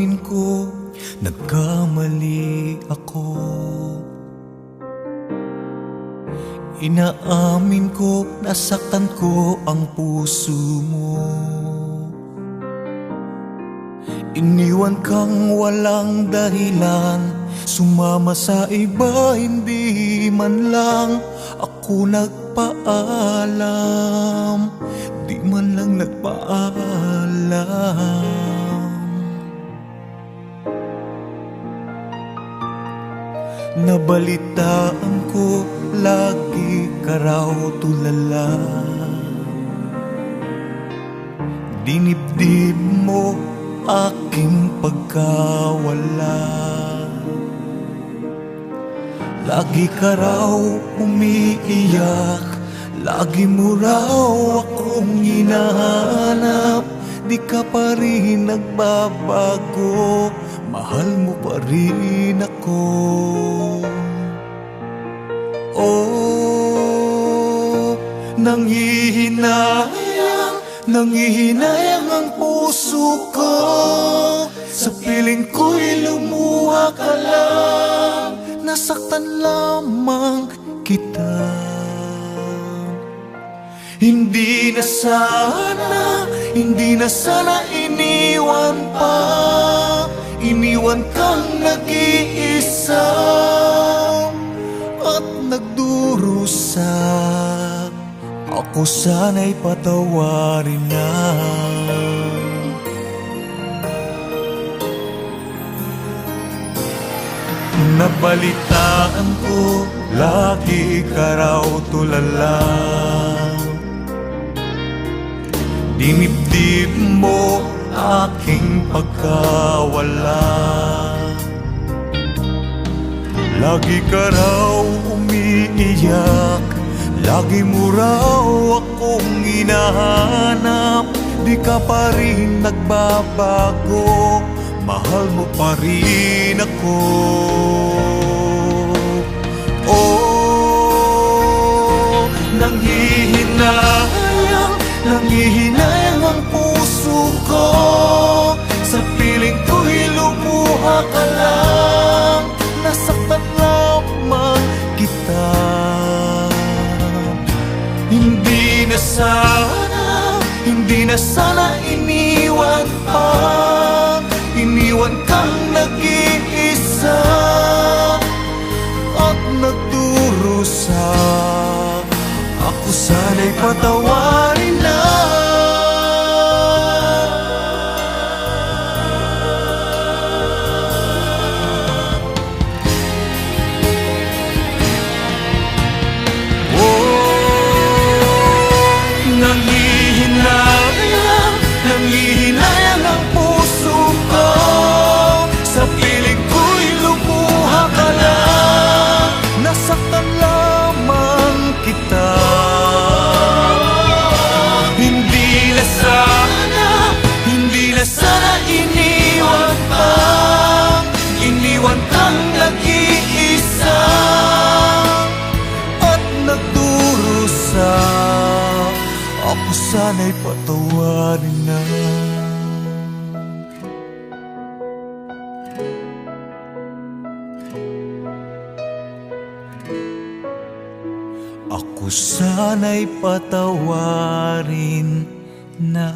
Inaamin ko, nagkamali ako. Inaamin ko, nasaktan ko ang puso mo. Iniwan kang walang dahilan, sumama sa iba, hindi man lang ako nagpaalam. Di man lang nagpaalam. Nabalitaan ko, lagi ka raw tulala. Dinibdib mo aking pagkawala. Lagi ka raw umiiyak, lagi mo raw akong hinahanap. Di ka pa rin nagbabago, mahal mo pa rin ako. Oh, nanghihinayang ang puso ko. Sa piling ko'y lumuha ka lang, nasaktan lamang kita. Hindi na sana iniwan pa. Iniwan kang nag-iisa at nagdurusa. Ako sana'y patawarin na. Nabalitaan ko, lagi ka raw tulala. Dinibdib mo aking pagkawala. Lagi ka raw umiiyak, lagi mo raw akong hinahanap. Di ka pa rin nagbabago, mahal mo pa rin ako. Oh, nanghihinayang ang puso ko. Sa piling ko'y lumuha ka lang, nasaktan lamang kita. Hindi na sana iniwan pa. Iniwan kang nag-iisa at nagdurusa. Ako sana'y patawarin na. Nanghihinayang ang puso ko. Sa piling ko'y lumuha ka lang, nasaktan lamang kita. Hindi na sana iniwan pa. Iniwan kang nag-iisa at nagdurusa. Ako sana'y patawarin na. Ako sana'y patawarin na.